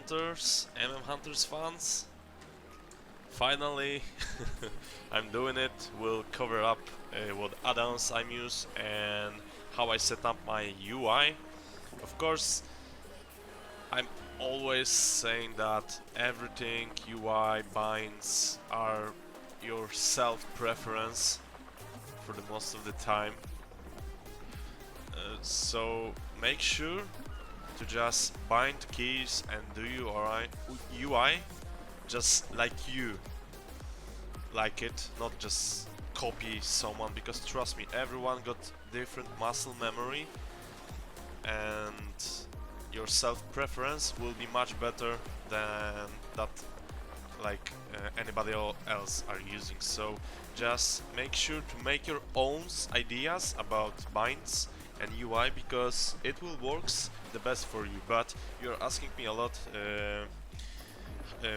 Hunters, Hunters fans. Finally, I'm doing it. We'll cover up what add-ons I'm using and how I set up my UI. Of course, I'm always saying that everything UI binds are your self-preference for the most of the time. So make sure to just bind keys and do UI just like you like it, not just copy someone, because trust me, everyone got different muscle memory and your self-preference will be much better than that anybody else are using. So just make sure to make your own ideas about binds and UI, because it will works the best for you. But you're asking me a lot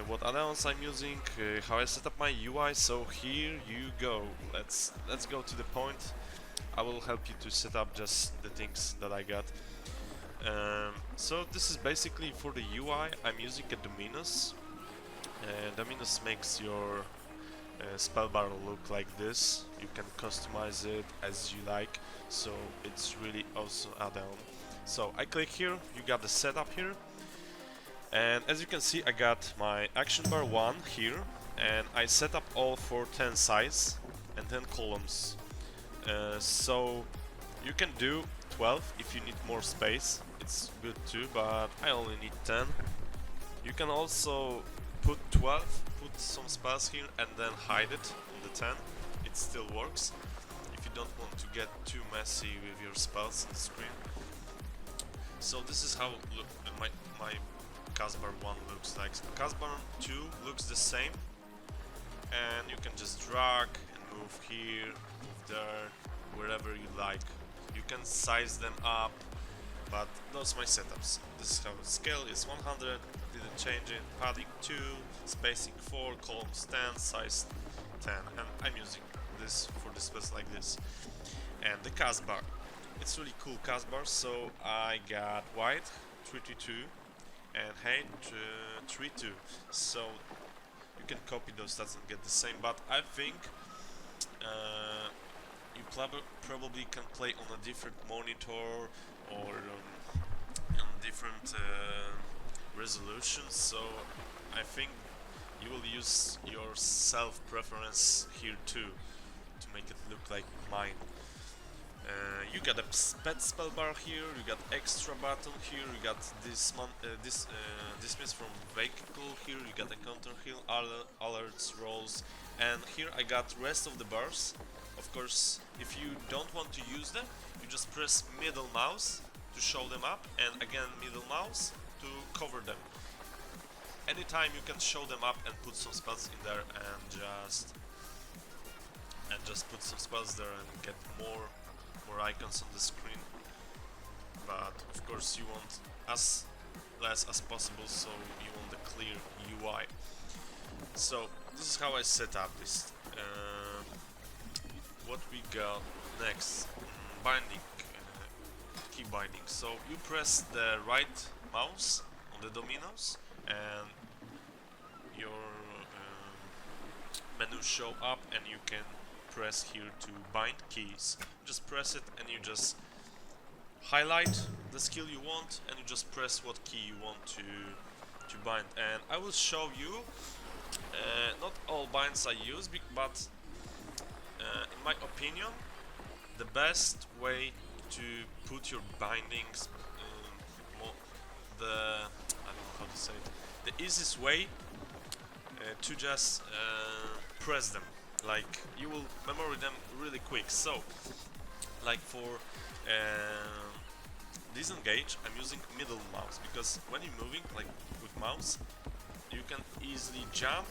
what add-ons I'm using, how I set up my UI, so here you go. Let's go to the point. I will help you to set up just the things that I got. So this is basically for the UI. I'm using a Dominus. Dominus makes your spellbar look like this. You can customize it as you like, so it's really awesome add-on. So I click here, you got the setup here, and as you can see I got my action bar 1 here, and I set up all for 10 sides and 10 columns. So you can do 12 if you need more space, it's good too, but I only need 10. You can also put 12, put some spells here and then hide it on the 10, it still works if you don't want to get too messy with your spells on the screen. So this is how my Casbar 1 looks like. Casbar 2 looks the same, and you can just drag and move here, move there, wherever you like. You can size them up, but those are my setups. This is how scale is 100, didn't change it, padding 2, spacing 4, columns 10, size 10, and I'm using this for the space like this. And the Casbar, it's really cool Casbar, so I got white 322 and height 32, so you can copy those stats and get the same, but I think you probably can play on a different monitor or on different resolutions, so I think you will use your self-preference here too to make it look like mine. You got a pet spell bar here, you got extra button here, you got dismiss from vehicle here, you got encounter heal, alerts, rolls, and here I got rest of the bars. Of course, if you don't want to use them, you just press middle mouse to show them up, and again middle mouse to cover them. Anytime you can show them up and put some spells in there and just put some spells there and get more icons on the screen. But of course you want as less as possible, so you want the clear UI. So this is how I set up this. What we got next? Binding, key binding. So you press the right mouse on the Dominos and your menu show up, and you can press here to bind keys. Just press it and you just highlight the skill you want and you just press what key you want to bind. And I will show you not all binds I use, but in my opinion the best way to put your bindings, I don't know how to say it, the easiest way to just press them, like you will memory them really quick. So like for disengage I'm using middle mouse, because when you're moving like with mouse you can easily jump,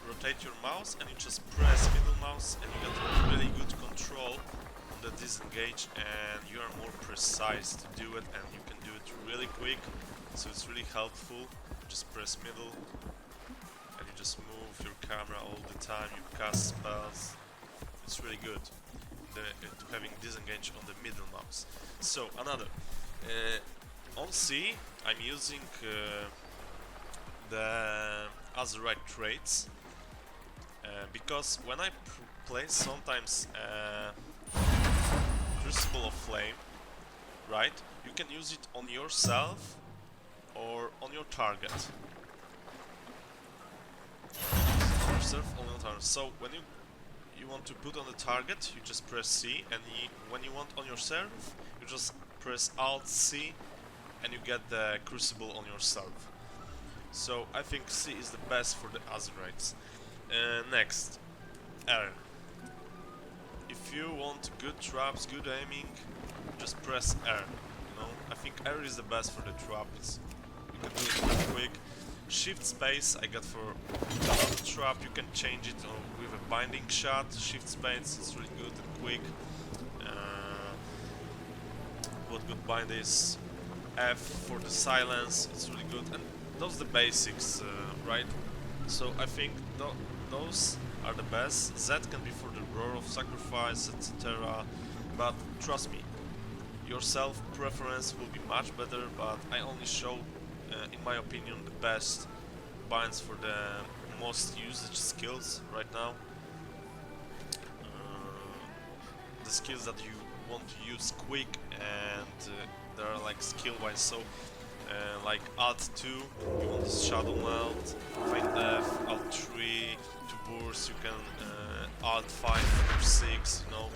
rotate your mouse, and you just press middle mouse and you get really good control on the disengage, and you are more precise to do it, and you can do it really quick, so it's really helpful. Just press middle and you just move your camera all the time, you cast spells. It's really good to having disengage on the middle mouse. So another on C I'm using the Azurite traits, because when I play sometimes Crucible of Flame, right, you can use it on yourself or on your target. On yourself, on your target. So when you want to put on the target, you just press C, and when you want on yourself, you just press Alt C, and you get the Crucible on yourself. So I think C is the best for the Azurites. Next, R. If you want good traps, good aiming, just press R. You know, I think R is the best for the traps. You can do it really quick. Shift space I got for another trap. You can change it with a binding shot. Shift space is really good and quick. What good bind is F for the silence. It's really good, and those are the basics, right? So I think those are the best. Z can be for the Roar of Sacrifice, etc. But trust me, your self preference will be much better. But I only show, in my opinion, the best binds for the most usage skills right now. The skills that you want to use quick, and they are like skill wise. So like Alt 2, you want this Shadow Melt, Feint F, Alt 3 to burst, you can Alt 5 or 6, you know.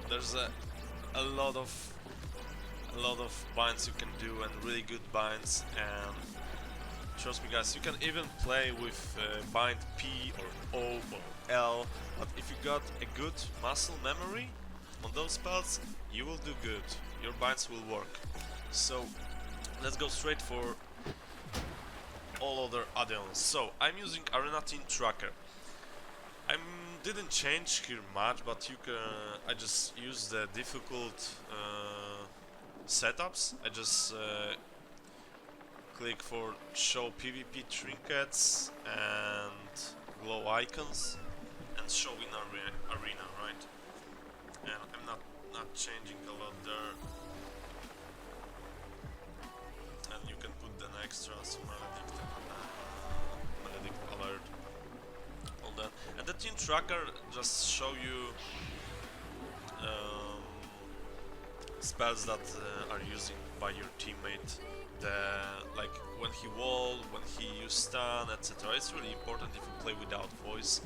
There's a lot of binds you can do, and really good binds, and trust me guys, you can even play with bind P or O or L, but if you got a good muscle memory on those spells, you will do good, your binds will work. So let's go straight for all other add-ons. So I'm using Arena Team Tracker. I didn't change here much, but I just use the difficult setups. I just click for show PvP trinkets and glow icons and show in arena, right? And I'm not changing a lot there. And you can put the extras, Maledict alert, all that. And the team tracker just show you spells that are using by your teammate. Like when he wall, when he use stun, etc. It's really important if you play without voice,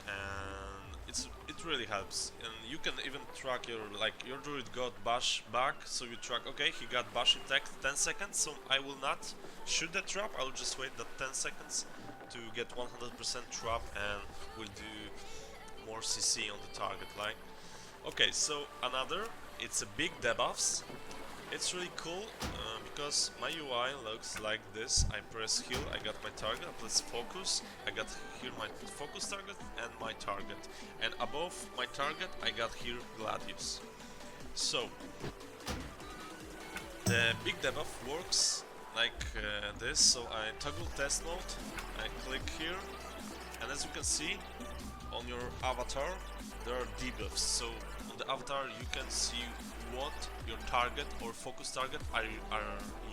and it really helps. And you can even track your druid got bash back, so you track, okay, he got bash in 10 seconds, so I will not shoot the trap, I will just wait the 10 seconds to get 100% trap, and we'll do more CC on the target line. Okay, so it's a big debuffs. It's really cool because my UI looks like this. I press heal, I got my target, I press focus, I got here my focus target and my target. And above my target I got here Gladius. So the big debuff works like this. So I toggle test mode, I click here, and as you can see on your avatar there are debuffs. So on the avatar you can see what your target or focus target are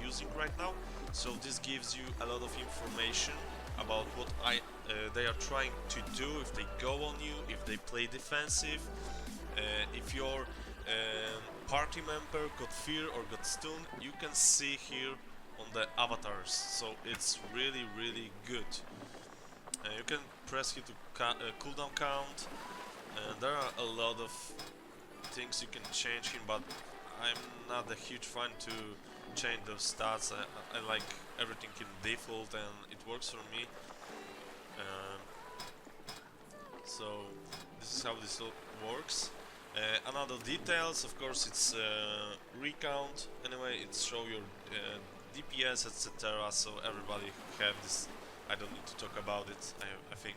using right now. So this gives you a lot of information about what they are trying to do, if they go on you, if they play defensive, if your party member got fear or got stun, you can see here on the avatars. So it's really good. You can press here to cooldown count. There are a lot of things you can change here, but I'm not a huge fan to change those stats. I like everything in default, and it works for me. So this is how this all works. Another details, of course, it's recount. Anyway, it's show your DPS, etc. So everybody have this. I don't need to talk about it. I think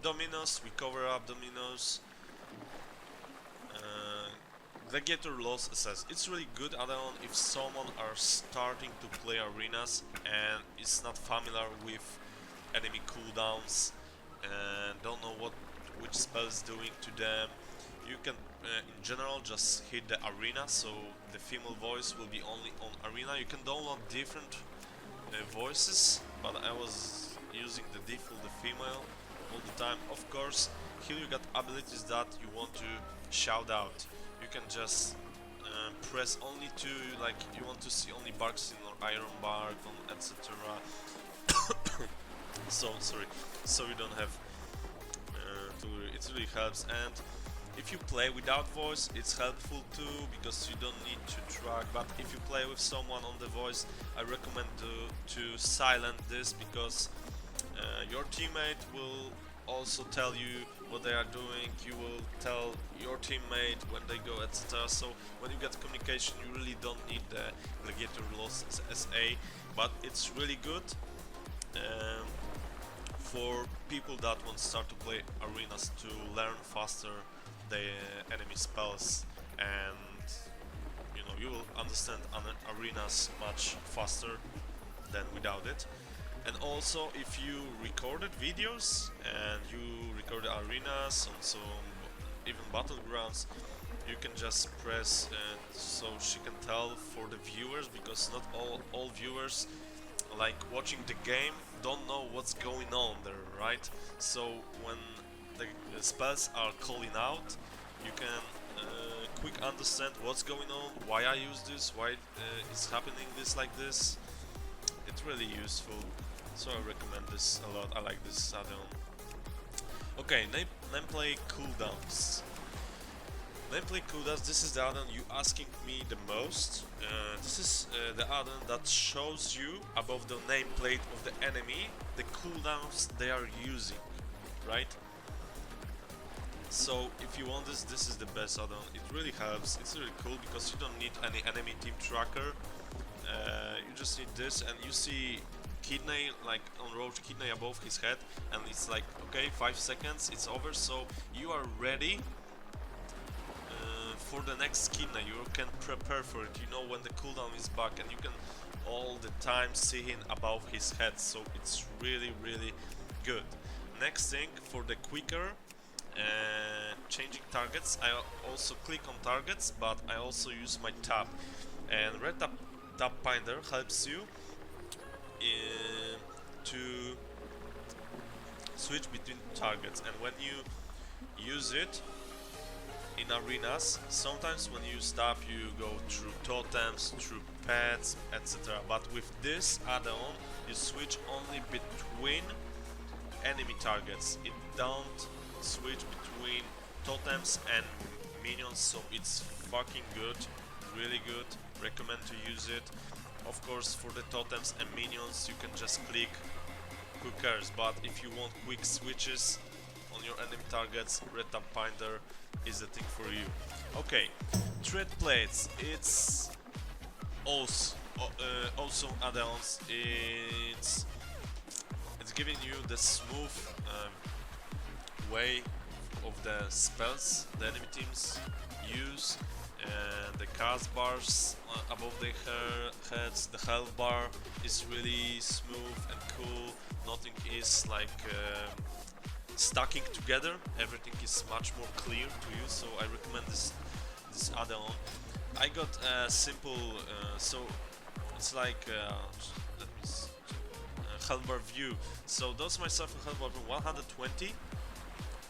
Dominos, we cover up Dominos. Gladiator loss assess. It's really good add-on if someone are starting to play arenas and is not familiar with enemy cooldowns and don't know which spell is doing to them. You can in general just hit the arena, so the female voice will be only on arena. You can download different voices, but I was using the default, the female, all the time. Of course, here you got abilities that you want to shout out. You can just press only to, like, you want to see only barks in or iron bark, etc. So sorry, so you don't have it really helps. And if you play without voice, it's helpful too, because you don't need to track. But if you play with someone on the voice, I recommend to silent this, because your teammate will also tell you what they are doing. You will tell your teammate when they go, etc. So when you get communication, you really don't need the Gladiator Lost SA, but it's really good for people that want to start to play arenas, to learn faster the enemy spells, and you know, you will understand arenas much faster than without it. And also, if you recorded videos and you recorded arenas and so even battlegrounds, you can just press so she can tell for the viewers, because not all viewers, like, watching the game don't know what's going on there, right? So when the spells are calling out, you can quick understand what's going on, why I use this, why it's happening this like this. It's really useful, so I recommend this a lot. I like this add-on. Okay, nameplay cooldowns. Nameplay cooldowns, this is the add-on you asking me the most. This is the add-on that shows you above the nameplate of the enemy the cooldowns they are using, right? So if you want this, this is the best add-on. It really helps. It's really cool because you don't need any enemy team tracker. You just need this, and you see Kidney, like on Roach Kidney above his head, and it's like, okay, 5 seconds, it's over, so you are ready for the next Kidney. You can prepare for it, you know when the cooldown is back, and you can all the time see him above his head, so it's really good. Next thing, for the quicker changing targets, I also click on targets, but I also use my tab, and Retta Finder helps you to switch between targets. And when you use it in arenas, sometimes when you stop, you go through totems, through pets, etc. But with this add-on, you switch only between enemy targets. It don't switch between totems and minions, so it's fucking good, really good. Recommend to use it. Of course, for the totems and minions, you can just click, who cares, but if you want quick switches on your enemy targets, Retta Finder is the thing for you. Okay, tread plates, it's also add-ons. It's giving you the smooth way of the spells the enemy teams use. And the cast bars above their heads, the health bar is really smooth and cool. Nothing is like stacking together. Everything is much more clear to use, so I recommend this add-on. I got a simple, so it's like let me see, health bar view. So does myself a health bar 120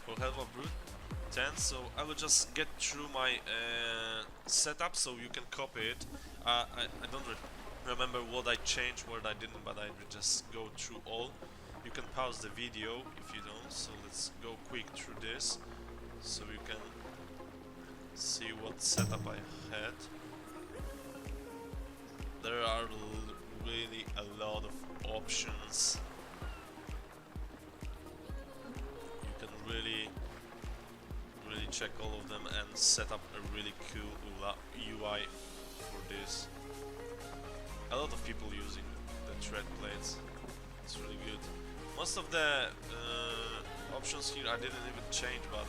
for health bar brute 10, so I will just get through my setup so you can copy it. I don't remember what I changed, what I didn't, but I will just go through all. You can pause the video if you don't, so let's go quick through this so you can see what setup I had. There are really a lot of options. You can really check all of them and set up a really cool UI for this. A lot of people using the tread plates. It's really good. Most of the options here I didn't even change, but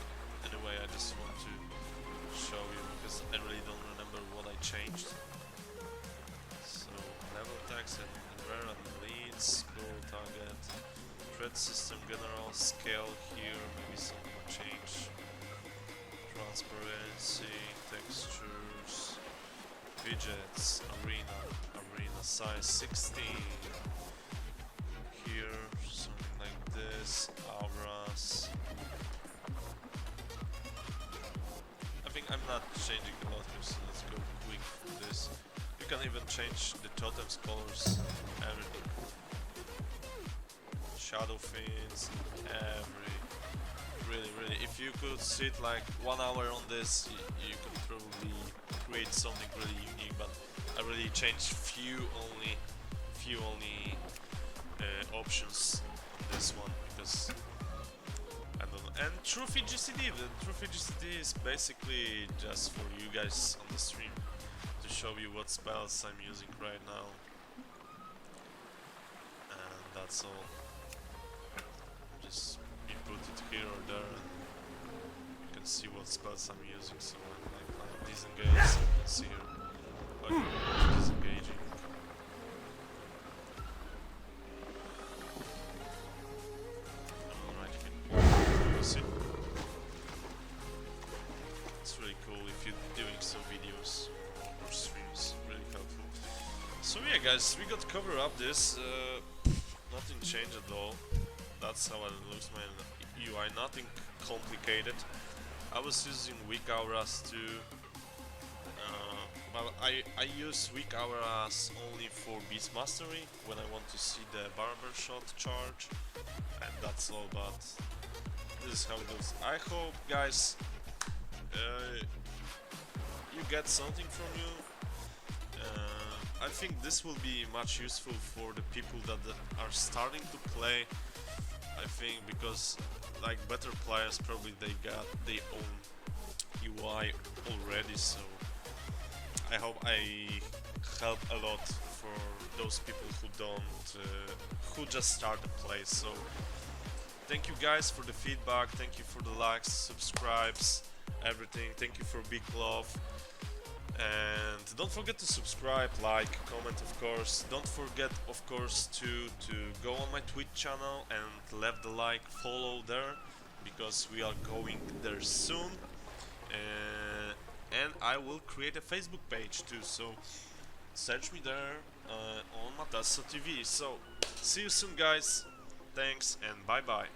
anyway, I just want to show you because I really don't remember what I changed. So level attacks and rare and leads, goal target, tread system general, scale here, maybe some change. Transparency, textures, widgets, arena size 16. Here, something like this, auras. I think I'm not changing a lot here, so let's go quick for this. You can even change the totems, colors, everything. Shadow fins, really, if you could sit like 1 hour on this, you could probably create something really unique, but I really changed few only options on this one because I don't know. And Trophy GCD, the Trophy GCD is basically just for you guys on the stream to show you what spells I'm using right now, and that's all. Just input it here or there and you can see what spells I'm using. So I'm disengaged, so you can see here I'm disengaging. Alright, you see. It's really cool if you're doing some videos or streams, really helpful. So yeah guys, we got to cover up this, nothing changed at all. That's how I lose my UI, nothing complicated. I was using weak auras too, but I use weak auras only for beast mastery when I want to see the barber shot charge, and that's all. But this is how it goes. I hope guys you get something from you. I think this will be much useful for the people that are starting to play. I think because like better players probably they got their own UI already, so I hope I help a lot for those people who don't, who just start to play. So thank you guys for the feedback, thank you for the likes, subscribes, everything. Thank you for big love. And don't forget to subscribe, like, comment of course. Don't forget of course to go on my Twitch channel and leave the like, follow there, because we are going there soon. And I will create a Facebook page too, so search me there on Matasso TV. So see you soon guys, thanks and bye bye.